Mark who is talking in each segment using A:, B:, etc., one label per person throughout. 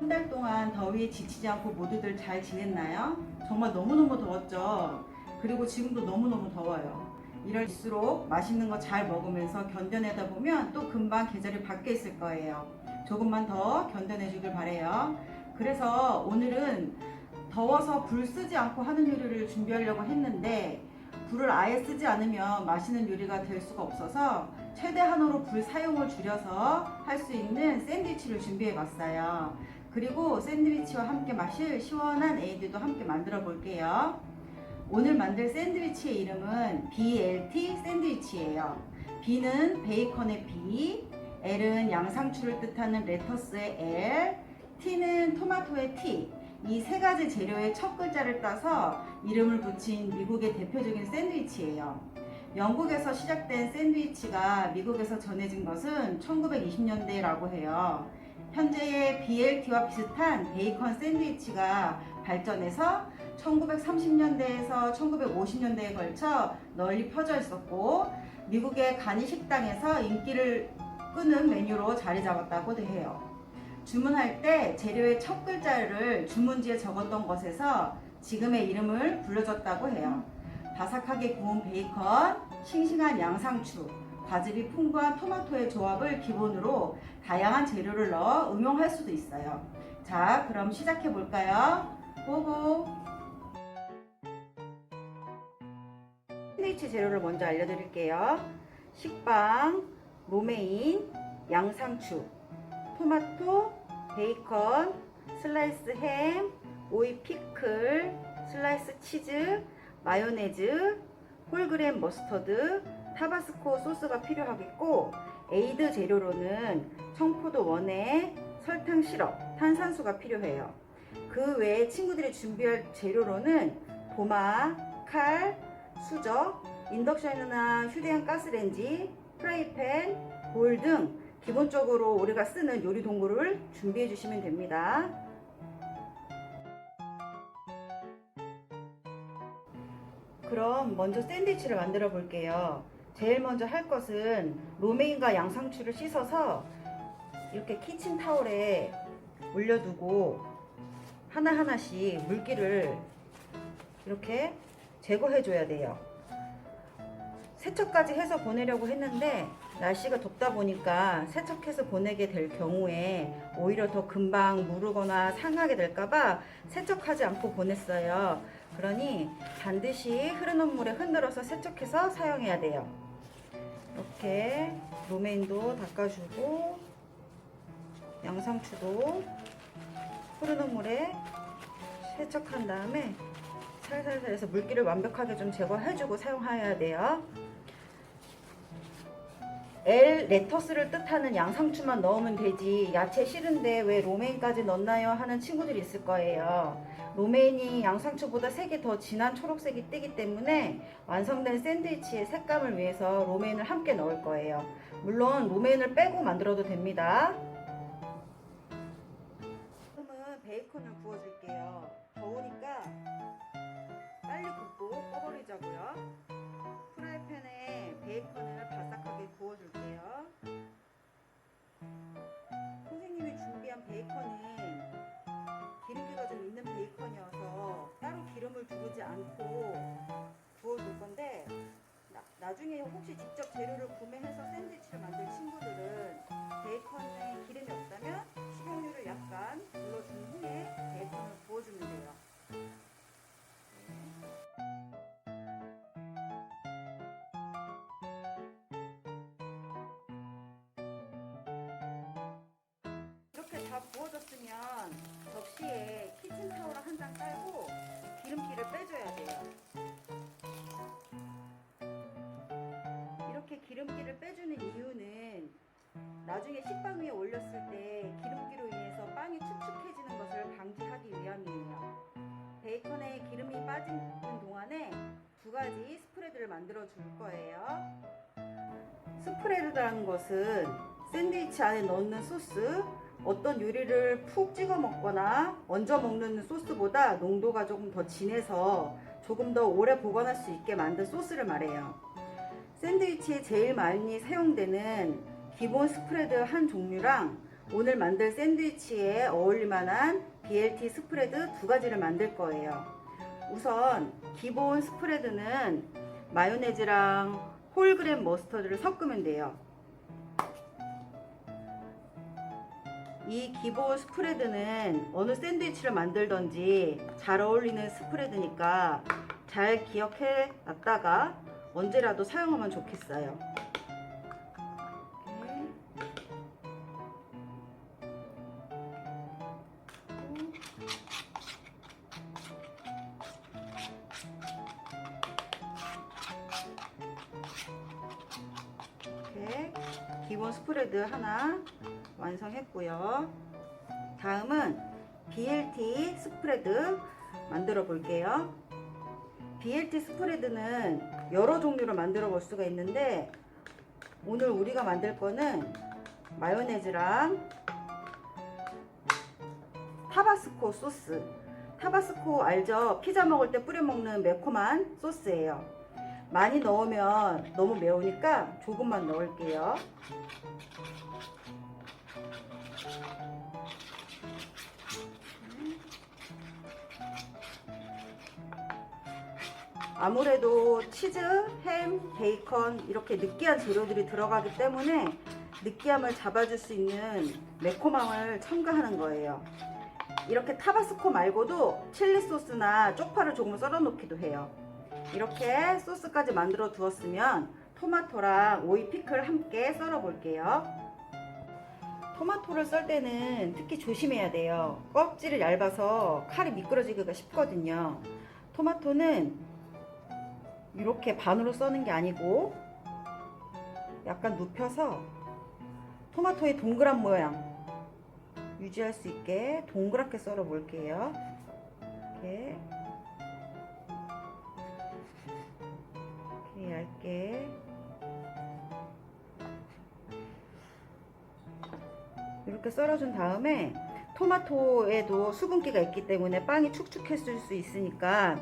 A: 한 달 동안 더위에 지치지 않고 모두들 잘 지냈나요? 정말 너무너무 더웠죠. 그리고 지금도 너무너무 더워요. 이럴수록 맛있는 거 잘 먹으면서 견뎌내다 보면 또 금방 계절이 바뀌어 있을 거예요. 조금만 더 견뎌내 주길 바래요. 그래서 오늘은 더워서 불 쓰지 않고 하는 요리를 준비하려고 했는데, 불을 아예 쓰지 않으면 맛있는 요리가 될 수가 없어서 최대한으로 불 사용을 줄여서 할 수 있는 샌드위치를 준비해 봤어요. 그리고 샌드위치와 함께 마실 시원한 에이드도 함께 만들어 볼게요. 오늘 만들 샌드위치의 이름은 BLT 샌드위치예요. B는 베이컨의 B, L은 양상추를 뜻하는 레터스의 L, T는 토마토의 T. 이 세 가지 재료의 첫 글자를 따서 이름을 붙인 미국의 대표적인 샌드위치예요. 영국에서 시작된 샌드위치가 미국에서 전해진 것은 1920년대라고 해요. 현재의 BLT와 비슷한 베이컨 샌드위치가 발전해서 1930년대에서 1950년대에 걸쳐 널리 퍼져 있었고, 미국의 간이 식당에서 인기를 끄는 메뉴로 자리 잡았다고 해요. 주문할 때 재료의 첫 글자를 주문지에 적었던 것에서 지금의 이름을 불려졌다고 해요. 바삭하게 구운 베이컨, 싱싱한 양상추, 과즙이 풍부한 토마토의 조합을 기본으로 다양한 재료를 넣어 응용할 수도 있어요. 자, 그럼 시작해 볼까요? 고고! 샌드위치 재료를 먼저 알려드릴게요. 식빵, 로메인, 양상추, 토마토, 베이컨, 슬라이스 햄, 오이 피클, 슬라이스 치즈, 마요네즈, 홀그레인 머스터드, 타바스코 소스가 필요하겠고, 에이드 재료로는 청포도 원액, 설탕 시럽, 탄산수가 필요해요. 그 외에 친구들이 준비할 재료로는 도마, 칼, 수저, 인덕션이나 휴대용 가스레인지, 프라이팬, 볼 등 기본적으로 우리가 쓰는 요리 도구를 준비해 주시면 됩니다. 그럼 먼저 샌드위치를 만들어 볼게요. 제일 먼저 할 것은 로메인과 양상추를 씻어서 이렇게 키친타올에 올려두고 하나하나씩 물기를 이렇게 제거해 줘야 돼요. 세척까지 해서 보내려고 했는데 날씨가 덥다 보니까 세척해서 보내게 될 경우에 오히려 더 금방 무르거나 상하게 될까봐 세척하지 않고 보냈어요. 그러니 반드시 흐르는 물에 흔들어서 세척해서 사용해야 돼요. 이렇게 로메인도 닦아주고 양상추도 흐르는 물에 세척한 다음에 살살살 해서 물기를 완벽하게 좀 제거해주고 사용해야 돼요. L 레터스를 뜻하는 양상추만 넣으면 되지 야채 싫은데 왜 로메인까지 넣나요? 하는 친구들이 있을 거예요. 로메인이 양상추보다 색이 더 진한 초록색이 띠기 때문에 완성된 샌드위치의 색감을 위해서 로메인을 함께 넣을 거예요. 물론 로메인을 빼고 만들어도 됩니다. 지금은 베이컨을 구워줄게요. 더우니까 빨리 굽고 꺼버리자고요. 프라이팬에 베이컨을 바삭하게 구워줄게요. 선생님이 준비한 베이컨은 기름기가 좀 있는 베이컨이어서 따로 기름을 두르지 않고 구워줄 건데, 나중에 혹시 직접 재료를 구매해서 샌드위치를 만들 친구들은 베이컨에 기름이 없다면 식용유를 약간 둘러준 후에 베이컨을 구워주면 돼요. 이렇게 다 구워졌으면 접시에 키친타올 한 장 깔고 기름기를 빼줘야 돼요. 이렇게 기름기를 빼주는 이유는 나중에 식빵 위에 올렸을 때 기름기로 인해서 빵이 축축해지는 것을 방지하기 위함이에요. 베이컨에 기름이 빠지는 동안에 두 가지 스프레드를 만들어 줄 거예요. 스프레드라는 것은 샌드위치 안에 넣는 소스, 어떤 요리를 푹 찍어 먹거나 얹어 먹는 소스보다 농도가 조금 더 진해서 조금 더 오래 보관할 수 있게 만든 소스를 말해요. 샌드위치에 제일 많이 사용되는 기본 스프레드 한 종류랑 오늘 만들 샌드위치에 어울릴 만한 BLT 스프레드 두 가지를 만들 거예요. 우선 기본 스프레드는 마요네즈랑 홀그램 머스터드를 섞으면 돼요. 이 기본 스프레드는 어느 샌드위치를 만들던지 잘 어울리는 스프레드니까 잘 기억해 놨다가 언제라도 사용하면 좋겠어요. 이렇게 기본 스프레드 하나 완성했고요. 다음은 BLT 스프레드 만들어 볼게요. BLT 스프레드는 여러 종류로 만들어 볼 수가 있는데 오늘 우리가 만들 거는 마요네즈랑 타바스코 소스. 타바스코 알죠? 피자 먹을 때 뿌려 먹는 매콤한 소스예요. 많이 넣으면 너무 매우니까 조금만 넣을게요. 아무래도 치즈, 햄, 베이컨 이렇게 느끼한 재료들이 들어가기 때문에 느끼함을 잡아줄 수 있는 매콤함을 첨가하는 거예요. 이렇게 타바스코 말고도 칠리 소스나 쪽파를 조금 썰어 놓기도 해요. 이렇게 소스까지 만들어 두었으면 토마토랑 오이 피클 함께 썰어 볼게요. 토마토를 썰 때는 특히 조심해야 돼요. 껍질이 얇아서 칼이 미끄러지기가 쉽거든요. 토마토는 이렇게 반으로 써는 게 아니고 약간 눕혀서 토마토의 동그란 모양 유지할 수 있게 동그랗게 썰어 볼게요. 이렇게 얇게 이렇게 썰어준 다음에 토마토에도 수분기가 있기 때문에 빵이 축축했을 수 있으니까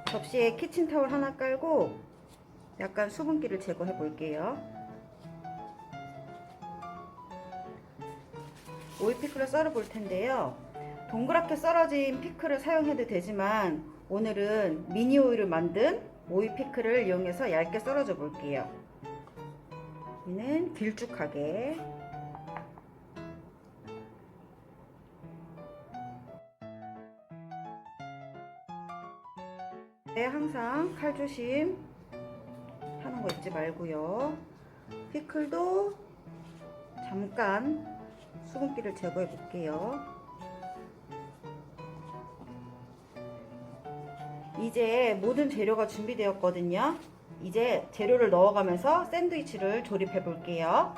A: 접시에 키친타올 하나 깔고 약간 수분기를 제거해 볼게요. 오이 피클을 썰어 볼 텐데요. 동그랗게 썰어진 피클을 사용해도 되지만 오늘은 미니 오이를 만든 오이 피클을 이용해서 얇게 썰어줘 볼게요. 얘는 길쭉하게. 항상 칼조심 하는 거 잊지 말고요. 피클도 잠깐 수분기를 제거해 볼게요. 이제 모든 재료가 준비되었거든요. 이제 재료를 넣어가면서 샌드위치를 조립해 볼게요.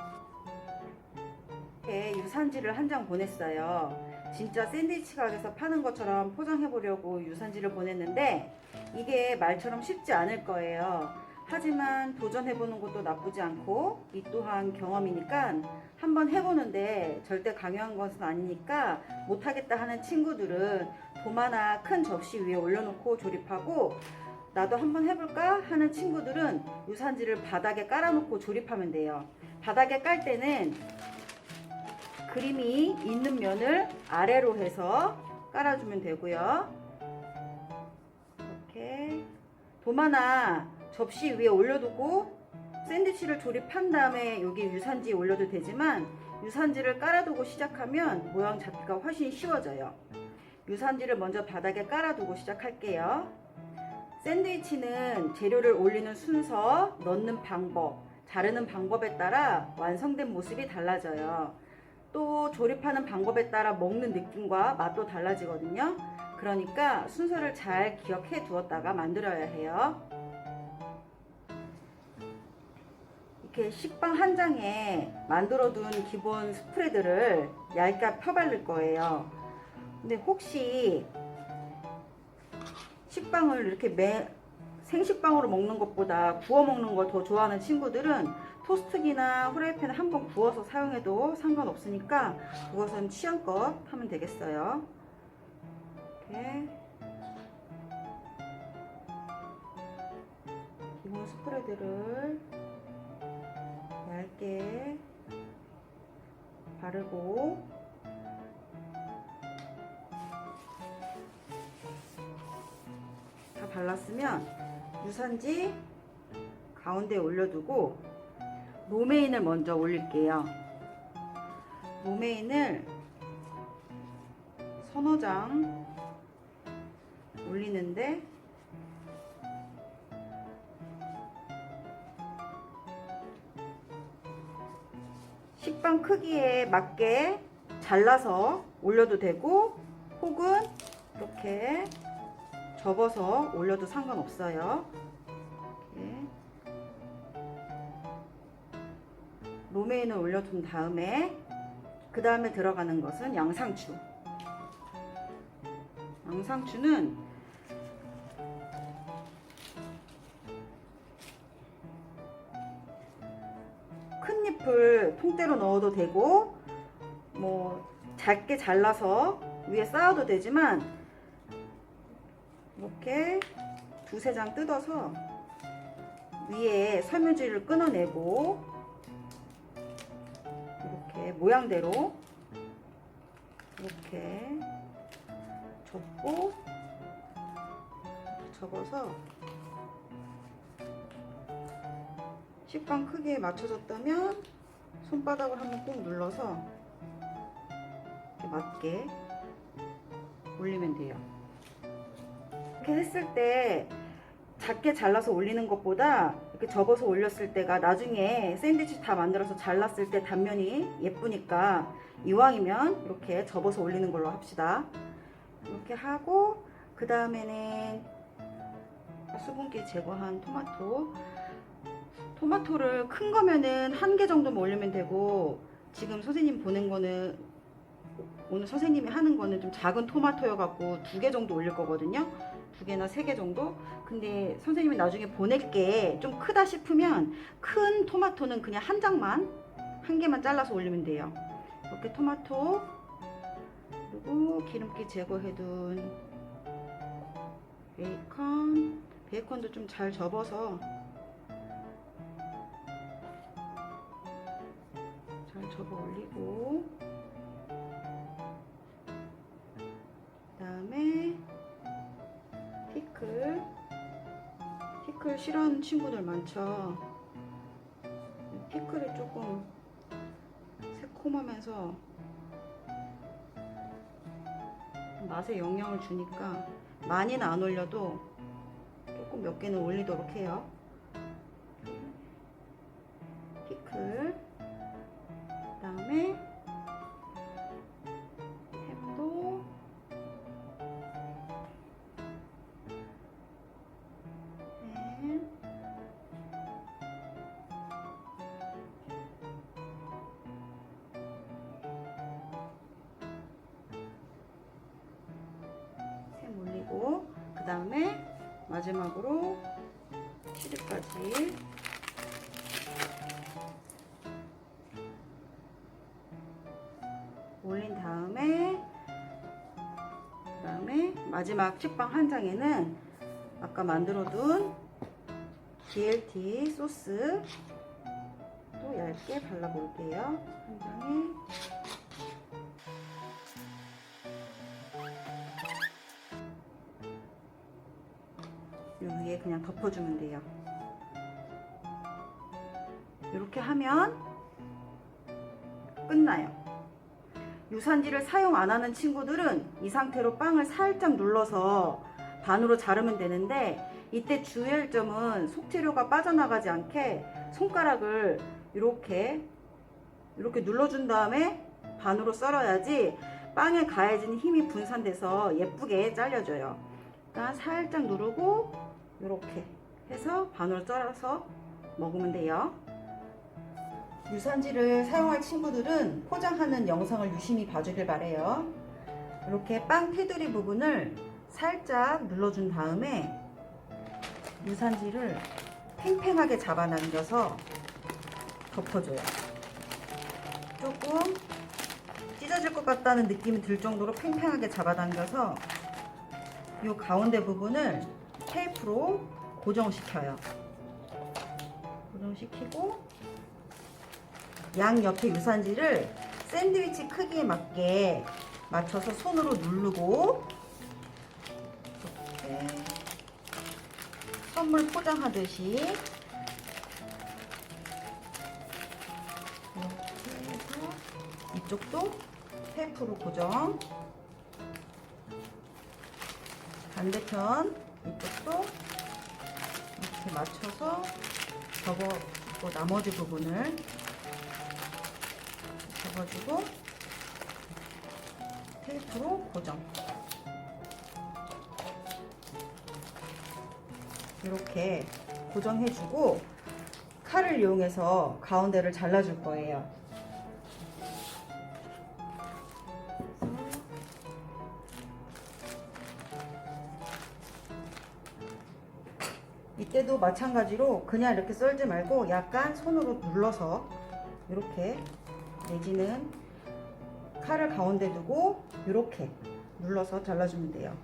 A: 이렇게 유산지를 한 장 보냈어요. 진짜 샌드위치 가게에서 파는 것처럼 포장해 보려고 유산지를 보냈는데 이게 말처럼 쉽지 않을 거예요. 하지만 도전해보는 것도 나쁘지 않고 이 또한 경험이니까 한번 해보는데 절대 강요한 것은 아니니까 못하겠다 하는 친구들은 도마나 큰 접시 위에 올려놓고 조립하고 나도 한번 해볼까 하는 친구들은 유산지를 바닥에 깔아놓고 조립하면 돼요. 바닥에 깔 때는 그림이 있는 면을 아래로 해서 깔아주면 되고요. 이렇게 도마나 접시 위에 올려두고 샌드위치를 조립한 다음에 여기 유산지에 올려도 되지만 유산지를 깔아두고 시작하면 모양 잡기가 훨씬 쉬워져요. 유산지를 먼저 바닥에 깔아두고 시작할게요. 샌드위치는 재료를 올리는 순서, 넣는 방법, 자르는 방법에 따라 완성된 모습이 달라져요. 또 조립하는 방법에 따라 먹는 느낌과 맛도 달라지거든요. 그러니까 순서를 잘 기억해 두었다가 만들어야 해요. 이렇게 식빵 한 장에 만들어 둔 기본 스프레드를 얇게 펴바를 거예요. 근데 혹시 식빵을 이렇게 생식빵으로 먹는 것보다 구워 먹는 걸 더 좋아하는 친구들은 토스트기나 후라이팬에 한번 구워서 사용해도 상관없으니까 그것은 취향껏 하면 되겠어요. 이렇게 기본 스프레드를 얇게 바르고 다 발랐으면 유산지 가운데에 올려두고 로메인을 먼저 올릴게요. 로메인을 서너 장 올리는데 식빵 크기에 맞게 잘라서 올려도 되고 혹은 이렇게 접어서 올려도 상관없어요. 이렇게. 로메인을 올려둔 다음에 그 다음에 들어가는 것은 양상추. 양상추는 큰 잎을 통째로 넣어도 되고 뭐 작게 잘라서 위에 쌓아도 되지만 이렇게 두세 장 뜯어서 위에 섬유질을 끊어내고 이렇게 모양대로 이렇게 접고 접어서 식빵 크기에 맞춰졌다면 손바닥을 한번 꾹 눌러서 이렇게 맞게 올리면 돼요. 이렇게 했을 때 작게 잘라서 올리는 것보다 이렇게 접어서 올렸을 때가 나중에 샌드위치 다 만들어서 잘랐을 때 단면이 예쁘니까 이왕이면 이렇게 접어서 올리는 걸로 합시다. 이렇게 하고 그 다음에는 수분기 제거한 토마토를 큰 거면은 1개 정도만 올리면 되고 지금 선생님 보낸 거는 오늘 선생님이 하는 거는 좀 작은 토마토여 갖고 2개 정도 올릴 거거든요. 2개나 3개 정도. 근데 선생님이 나중에 보낼 게 좀 크다 싶으면 큰 토마토는 그냥 한 개만 잘라서 올리면 돼요. 이렇게 토마토 그리고 기름기 제거해둔 베이컨도 좀 잘 접어서 잘 접어 올리고 그 다음에 피클 싫어하는 친구들 많죠. 피클이 조금 새콤하면서 맛에 영향을 주니까 많이는 안 올려도 조금 몇 개는 올리도록 해요. 피클 그 다음에 햄도 햄 올리고 그 다음에 마지막으로 치즈까지 올린 다음에 마지막 식빵 한 장에는 아까 만들어둔 BLT 소스 또 얇게 발라볼게요. 한 장에 이 위에 그냥 덮어주면 돼요. 이렇게 하면 끝나요. 유산지를 사용 안 하는 친구들은 이 상태로 빵을 살짝 눌러서 반으로 자르면 되는데 이때 주의할 점은 속재료가 빠져나가지 않게 손가락을 이렇게 눌러준 다음에 반으로 썰어야지 빵에 가해진 힘이 분산돼서 예쁘게 잘려져요. 그러니까 살짝 누르고 이렇게 해서 반으로 썰어서 먹으면 돼요. 유산지를 사용할 친구들은 포장하는 영상을 유심히 봐주길 바래요. 이렇게 빵 테두리 부분을 살짝 눌러준 다음에 유산지를 팽팽하게 잡아당겨서 덮어줘요. 조금 찢어질 것 같다는 느낌이 들 정도로 팽팽하게 잡아당겨서 이 가운데 부분을 테이프로 고정시켜요. 고정시키고 양 옆에 유산지를 샌드위치 크기에 맞게 맞춰서 손으로 누르고 이렇게 선물 포장하듯이 이렇게 해서 이쪽도 테이프로 고정, 반대편 이쪽도 이렇게 맞춰서 접어고 나머지 부분을 접어주고 테이프로 고정. 이렇게 고정해주고 칼을 이용해서 가운데를 잘라줄 거예요. 이때도 마찬가지로 그냥 이렇게 썰지 말고 약간 손으로 눌러서 이렇게, 내지는 칼을 가운데 두고 이렇게 눌러서 잘라주면 돼요.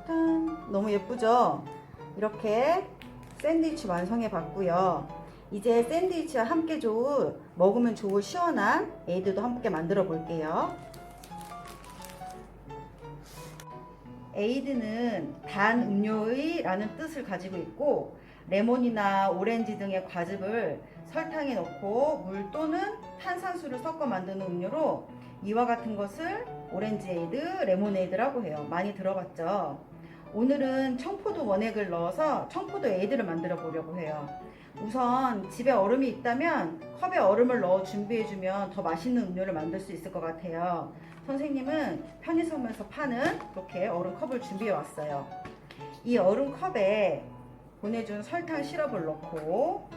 A: 짠! 너무 예쁘죠? 이렇게 샌드위치 완성해 봤고요. 이제 샌드위치와 함께 먹으면 좋을 시원한 에이드도 함께 만들어 볼게요. 에이드는 단 음료의 라는 뜻을 가지고 있고, 레몬이나 오렌지 등의 과즙을 설탕에 넣고 물 또는 탄산수를 섞어 만드는 음료로 이와 같은 것을 오렌지 에이드, 레모네이드라고 해요. 많이 들어봤죠? 오늘은 청포도 원액을 넣어서 청포도 에이드를 만들어 보려고 해요. 우선 집에 얼음이 있다면 컵에 얼음을 넣어 준비해주면 더 맛있는 음료를 만들 수 있을 것 같아요. 선생님은 편의점에서 파는 이렇게 얼음컵을 준비해 왔어요. 이 얼음컵에 보내준 설탕 시럽을 넣고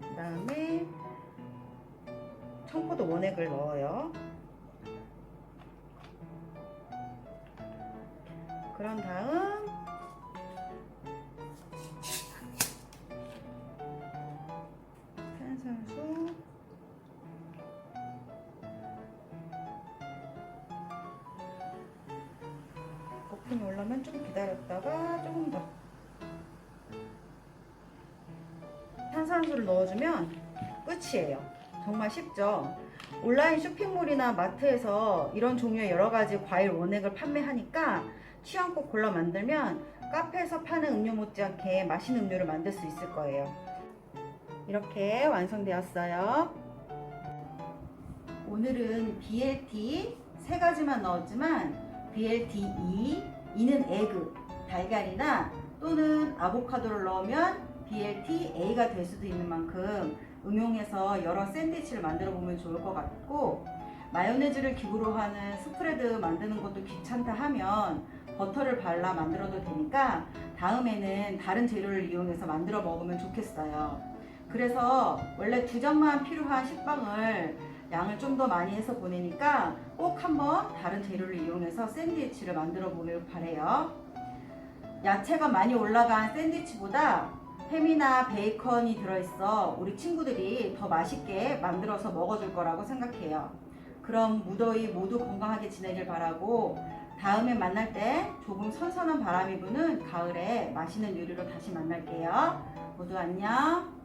A: 그 다음에 청포도 원액을 넣어요. 그런 다음 탄산수, 거품이 올라오면 좀 기다렸다가 조금 더 탄산수를 넣어주면 끝이에요. 정말 쉽죠? 온라인 쇼핑몰이나 마트에서 이런 종류의 여러가지 과일 원액을 판매하니까 취향껏 골라 만들면 카페에서 파는 음료 못지않게 맛있는 음료를 만들 수 있을 거예요. 이렇게 완성되었어요. 오늘은 BLT 3가지만 넣었지만 BLT 2는 에그, 달걀이나 또는 아보카도를 넣으면 BLT A가 될 수도 있는 만큼 응용해서 여러 샌드위치를 만들어 보면 좋을 것 같고, 마요네즈를 기구로 하는 스프레드 만드는 것도 귀찮다 하면 버터를 발라 만들어도 되니까 다음에는 다른 재료를 이용해서 만들어 먹으면 좋겠어요. 그래서 원래 2장만 필요한 식빵을 양을 좀 더 많이 해서 보내니까 꼭 한번 다른 재료를 이용해서 샌드위치를 만들어 보길 바래요. 야채가 많이 올라간 샌드위치보다 햄이나 베이컨이 들어있어 우리 친구들이 더 맛있게 만들어서 먹어줄 거라고 생각해요. 그럼 무더위 모두 건강하게 지내길 바라고, 다음에 만날 때 조금 선선한 바람이 부는 가을에 맛있는 요리로 다시 만날게요. 모두 안녕.